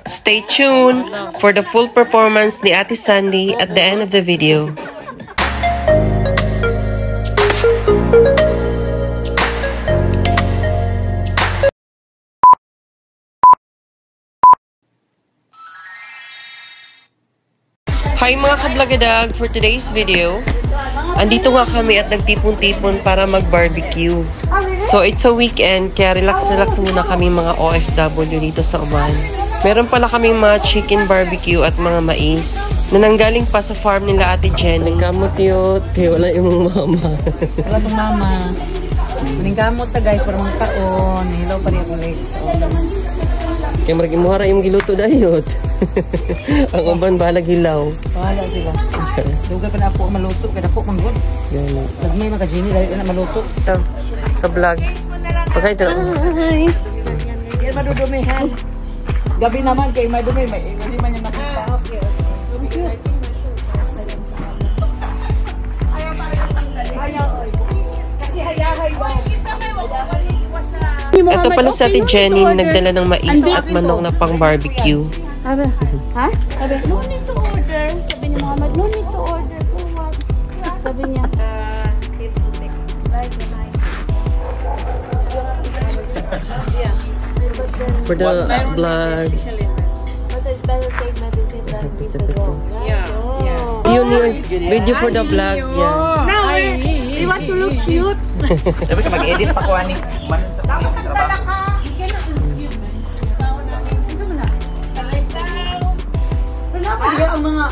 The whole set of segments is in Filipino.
Stay tuned for the full performance ni Ate Sandy at the end of the video. Hi mga kablagadag! For today's video, andito nga kami at nagtipon-tipon para mag-barbecue. So it's a weekend, kaya relax-relax muna kami mga OFW dito sa Oman. Meron pala kaming mga chicken barbecue at mga mais na nanggaling pa sa farm nila Ate Jen. Nagkamot yun, kaya wala yung mama. Wala pang mama. Nagkamot ta guys, para mga kaon. Hello pa rin ang legs. Kaya maraging muhara yung giluto dahil. Ang uban balag hilaw. Wala sila. Lugar pa na po maluto. Kaya po manggod. Lagmay magka-genie dahil na maluto. Sa vlog. Pagkay ito. Hi! Yan madudumihan. Gabi naman kayo madumi. Hindi man yung nakita. Okay. Ito pala sa Ate Jenny, nagdala ng mais at manok na pang barbecue. Ha? Sabi, no need to order. Sabi ni Muhammad, no need to order. Sabi niya. For the vlog. Yun yung video for the vlog. Yeah. Now, we want to look cute. Sabi ka mag-edit pa ko ani. Ang mga,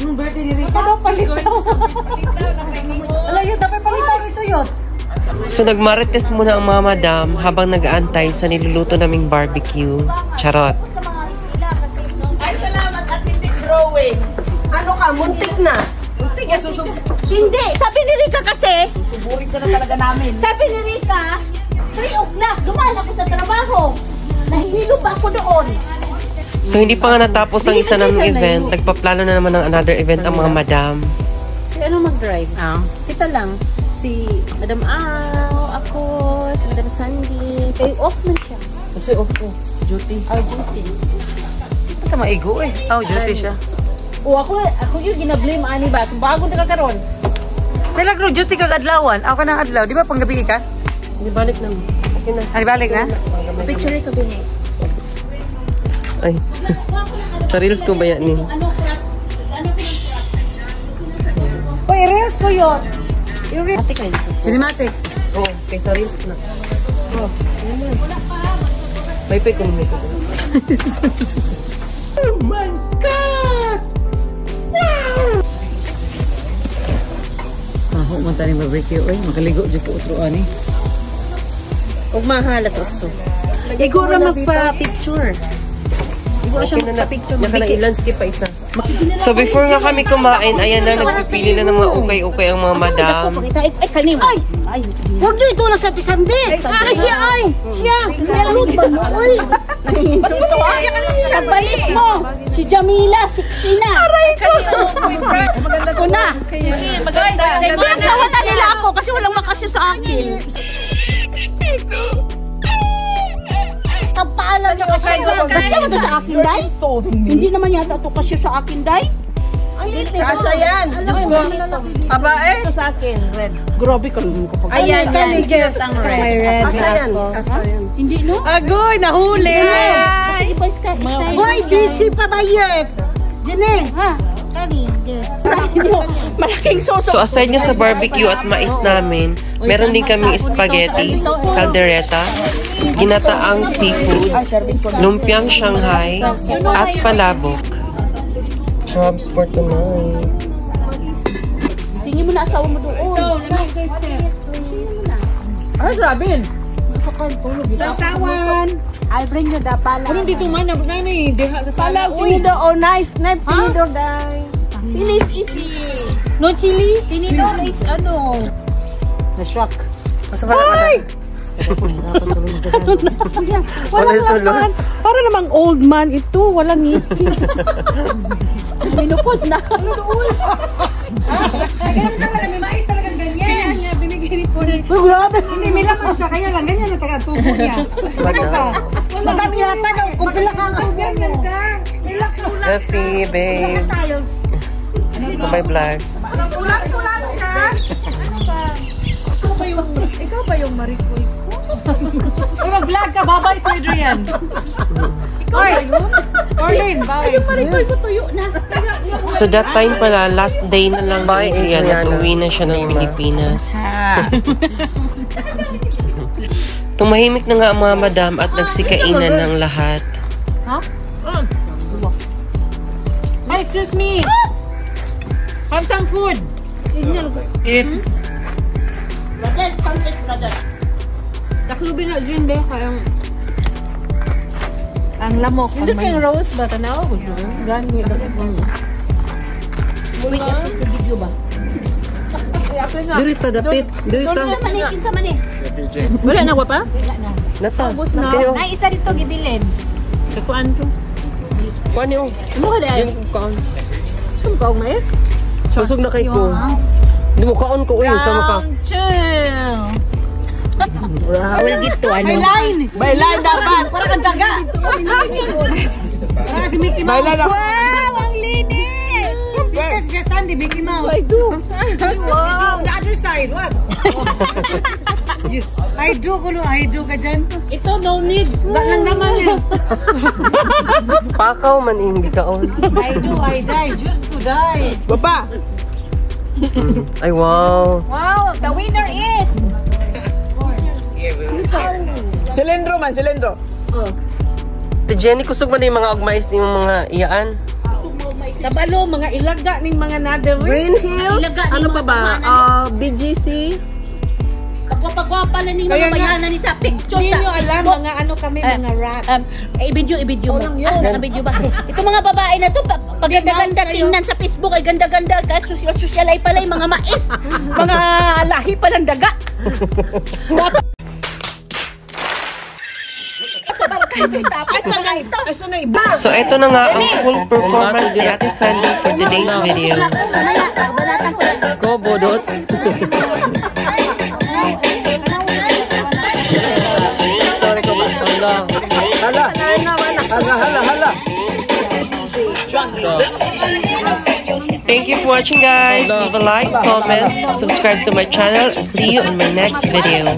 yung birthday ni Rika daw palitaw. Ala yun, dapat palitaw ito yun. So nagmarites muna ang mga madam habang nag-aantay sa niluluto naming barbecue. Charot. Ay, salamat at hindi growing. Ano ka, muntik na? Muntik nga susug. Hindi, sabi ni Rika kasi, Suburin ka na talaga namin. sabi ni Rika, 3 o'clock, dumaan ako sa trabaho. Nahihilo pa ako doon. So hindi pa nga natapos ang isa naming event. Nagpaplano na naman ng another event ang mga madam. Si ano mag-drive? Kita lang. Si Madam Au, ako, si Madam Sandy. Kayo off man siya. Kasi off ko. Duty. Oh, duty. Ito sa maigo eh. Oh, duty siya. O ako yung ginablame ani ba? Bago na kakaroon. Sila kro duty kag adlawan. Ako ka ng adlaw. Di ba pang gabi ka? Hindi balik na. Okay na. Ay, balik na? Picture ito bingi. Ay. Sa reels ko ba yan ni? Uy, reels ko yun. Yung reels. Matik na. Cinematic. Oo, kay sa reels na. Oh. May pay kung nito. Oh my God! Wow! Maho man tani barbecue. Uy, makaligo dyan ko utroan eh. Huwag mahalas oso. Igura magpa-picture. Igura siya magpa-picture. Nakala-i-landscape pa isa. So before nga kami kumain, ayan na, nagpipili na ng mga ukay-ukay ang mga madam. Ay, kanim. Ay! Huwag nyo ito lang sa tisande. Ay, siya ay! Siya! Meron ba mo? Ay! Bakit ka si Sabalik mo? Si Jamila, 60 na. Aray ko! Maganda ko na. Sige, maganda. Pinagtawa na nila ako kasi walang makasya sa akin. Ang paalam niya kasi kasya mo sa akin, Day? Hindi naman yata ito kasya sa akin, Day? Kasya yan. Diyos ko. Aba eh. Ito sa akin, red. Grabe ka naman kapag. Ayan, cute ang red. May red. Kasya yan. Kasya yan. Hindi, no? Agoy, nahuli! Kasi iba style. Boy, busy pa ba yun? Jene, ha? Kali, yes. Malaking soso. So aside nga sa barbecue at mais namin, meron din kaming spaghetti, caldereta, ginataang seafood, lumpiang Shanghai, at palabok. Crabs for tonight. Tingin mo na asawa mo doon. Ay, Robin! Sasawan. I'll bring you the pala. Anong dito man? Nabunay na eh. Deha sa Pala, tinidor o knife. Knife, tinidor, Day. Finish easy. No chili? Tinidor is ano? Na-shock. Ay! Wala sulod. Para namang old man ito. Walang ngipin. Minupos na. Ganyan talaga. May mais talagang ganyan. Binigay ni Puri. Grabe. Hindi, may lakas siya. Kaya lang, ganyan na taga-tubo niya. Madami yata daw. Kung pila ka ang ganyan ka. selfie, babe. Bye vlog. Ulan-ulan ka. Ikaw ba yung Marikoy ko? Uy, mag-vlog ka. Bye-bye to Adrian. Ikaw ba yun? Orlin, bye. Yung Marikoy mo tuyo na. So that time pala, last day na lang siya. Nag-uwi na siya ng Pilipinas. Tumahimik na nga ang mga madam at nagsikainan ng lahat. Ha? Hey, excuse me. Have some food. Eat. Brother, come this brother. Naklubi na dyan ba? Kayang... Ang lamok. Hindi kayong rose ba? Tanaw ko dyan. Gano'n yung Wait, sa video ba? Dirita, dapit. Dirita. Kinsa man eh. Wala na pa? Nata. Na. Na isa dito gibilin. Kakuan to. Kuan yung. Ano ka dahil? Yung kuan. Saan ka umayos? Susog na kay ko. Hindi mo kaon ko. Uy, sama ka. Chill. Wala gito ano. May line dapat. Parang ang daga. Parang si Mickey Mouse. Wow, ang linis! Yes, yes, Sandy, Mickey Mouse. I do. Wow. The other side, what? I do ka dyan. Ito, no need. Ba't lang naman yan? Pakaw man hindi kaon. I die, just to die. Baba. Ay, wow. Wow, the winner is... Silindro man, silindro. The Jenny, kusog man yung mga agmais ni mga iyaan. Kabalo, mga ilaga ning mga nader. Green Hills. Ano pa ba? BGC. Pagwapa-gwapa na ninyo Kaya mga bayanan ni sa picture Hindi sa nyo alam, Facebook. mga ano kami, mga rats. I-video mo. Naka-video ba? Ito mga babae na to, paganda-ganda tingnan sa Facebook, ay ganda-ganda, kahit social ay pala yung mga mais. Mga lahi pa ng daga. So, eto na nga ang full performance ni Ate Sandy for today's video. Banatan ko yan. Go, Bodot. Sorry ko ba? Hala. Thank you for watching, guys. Leave a like, comment, subscribe to my channel. See you in my next video.